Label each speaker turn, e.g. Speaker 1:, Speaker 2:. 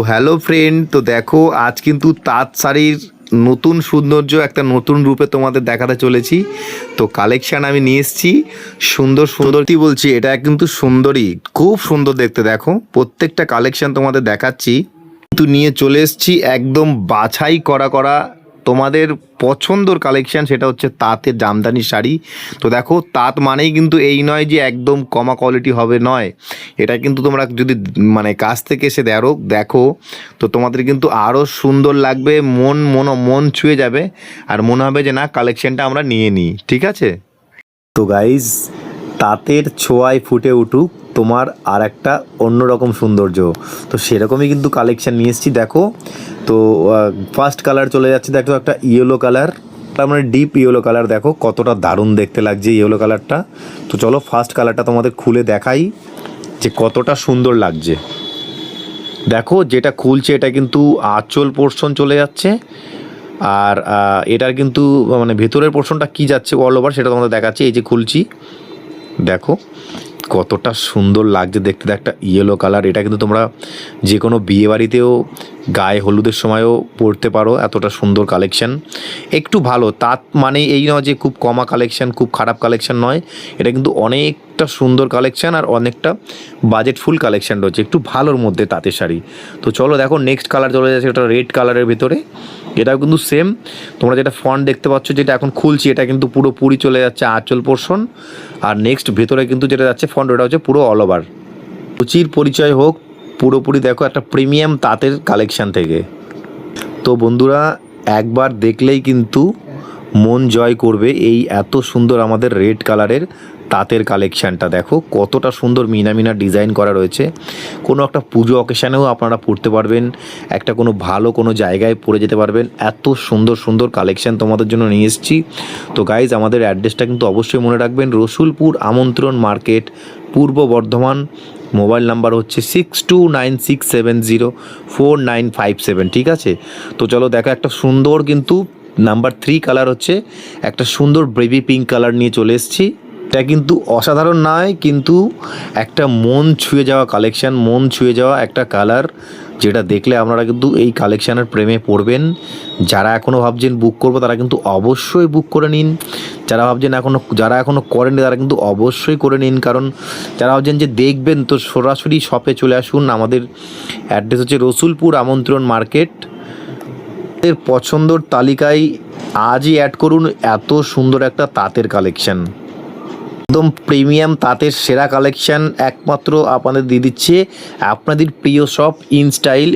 Speaker 1: Hello friend, তো দেখো আজ কিন্তু তাঁত শাড়ির নতুন সৌন্দর্য একটা নতুন রূপে তোমাদের দেখাতে চলেছি। তো কালেকশান আমি নিয়ে এসেছি সুন্দর সুন্দর, কি বলছি, এটা কিন্তু সুন্দরী, খুব সুন্দর দেখতে। দেখো প্রত্যেকটা কালেকশান তোমাদের দেখাচ্ছি, কিন্তু নিয়ে চলে এসেছি একদম বাছাই করা করা তোমাদের পছন্দর কালেকশান, সেটা হচ্ছে তাঁতের জামদানি শাড়ি। তো দেখো, তাঁত মানেই কিন্তু এই নয় যে একদম কমা কোয়ালিটি হবে, নয়। এটা কিন্তু তোমরা যদি মানে কাছ থেকে এসে দেখো তো তোমাদের কিন্তু আরও সুন্দর লাগবে, মন ছুঁয়ে যাবে, আর মনে হবে যে না, কালেকশানটা আমরা নিয়ে নিই। ঠিক আছে, তো গাইজ, তাঁতের ছোঁয়ায় ফুটে উঠুক তোমার আর একটা অন্যরকম সৌন্দর্য। তো সেরকমই কিন্তু কালেকশান নিয়ে এসেছি। দেখো, তো ফার্স্ট কালার চলে যাচ্ছে, দেখো একটা ইয়েলো কালার, তার মানে ডিপ ইয়েলো কালার। দেখো কতটা দারুণ দেখতে লাগছে ইয়েলো কালারটা। তো চলো ফার্স্ট কালারটা তোমাদের খুলে দেখাই যে কতটা সুন্দর লাগছে। দেখো, যেটা খুলছে এটা কিন্তু আঁচল পোর্শন চলে যাচ্ছে, আর এটার কিন্তু মানে ভেতরের পোর্শনটা কি যাচ্ছে অল ওভার সেটা তোমাদের দেখাচ্ছি। এই যে খুলছি, দেখো কতটা সুন্দর লাগছে দেখতে। একটা ইয়েলো কালার, এটা কিন্তু তোমরা যে কোনো বিয়ে বাড়িতেও গায়ে হলুদের সময়ও পরতে পারো, এতটা সুন্দর কালেকশান। একটু ভালো তাঁত মানে এই নয় যে খুব কমা কালেকশান, খুব খারাপ কালেকশান নয়, এটা কিন্তু অনেকটা সুন্দর কালেকশান আর অনেকটা বাজেটফুল কালেকশান রয়েছে, একটু ভালোর মধ্যে তাঁতের শাড়ি। তো চলো দেখো, নেক্সট কালার চলে যাচ্ছে, এটা রেড কালারের ভেতরে। এটাও কিন্তু সেম, তোমরা যেটা ফন্ট দেখতে পাচ্ছ, যেটা এখন খুলছি, এটা কিন্তু পুরোপুরি চলে যাচ্ছে আঁচল পোর্শন, আর নেক্সট ভেতরে কিন্তু যেটা যাচ্ছে ফন্ট, ওটা হচ্ছে পুরো অল ওভার। রুচির পরিচয় হোক পুরোপুরি, দেখো একটা প্রিমিয়াম তাঁতের কালেকশান থেকে। তো বন্ধুরা, একবার দেখলেই কিন্তু মন জয় করবে এই এত সুন্দর আমাদের রেড কালারের তাঁতের কালেকশানটা। দেখো কতটা সুন্দর মিনা ডিজাইন করা রয়েছে, কোনো একটা পুজো অকেশানেও আপনারা পরতে পারবেন, একটা কোনো ভালো কোনো জায়গায় পরে যেতে পারবেন, এত সুন্দর সুন্দর কালেকশান তোমাদের জন্য নিয়ে এসেছি। তো গাইজ, আমাদের অ্যাড্রেসটা কিন্তু অবশ্যই মনে রাখবেন, রসুলপুর আমন্ত্রণ মার্কেট, পূর্ব বর্ধমান। মোবাইল নাম্বার হচ্ছে 6296704957। ঠিক আছে, তো চলো দেখো, একটা সুন্দর কিন্তু নাম্বার 3 কালার হচ্ছে একটা সুন্দর বেবি পিঙ্ক কালার নিয়ে চলে এসেছি। এটা কিন্তু অসাধারণ নয়, কিন্তু একটা মন ছুঁয়ে যাওয়া কালেকশান, মন ছুঁয়ে যাওয়া একটা কালার, যেটা দেখলে আপনারা কিন্তু এই কালেকশানের প্রেমে পড়বেন। যারা এখনও ভাবছেন বুক করবো, তারা কিন্তু অবশ্যই বুক করে নিন। যারা এখনও করেননি, তারা কিন্তু অবশ্যই করে নিন, কারণ যারা ভাবছেন যে দেখবেন, তো সরাসরি শপে চলে আসুন। আমাদের অ্যাড্রেস হচ্ছে রসুলপুর আমন্ত্রণ মার্কেট। এর পছন্দর তালিকায় আজই অ্যাড করুন এত সুন্দর একটা তাঁতের কালেকশান, একদম প্রিমিয়াম তাঁতের সেরা কালেকশান একমাত্র আপনাদের দিয়ে দিচ্ছে আপনাদের প্রিয় শপ ইন স্টাইল।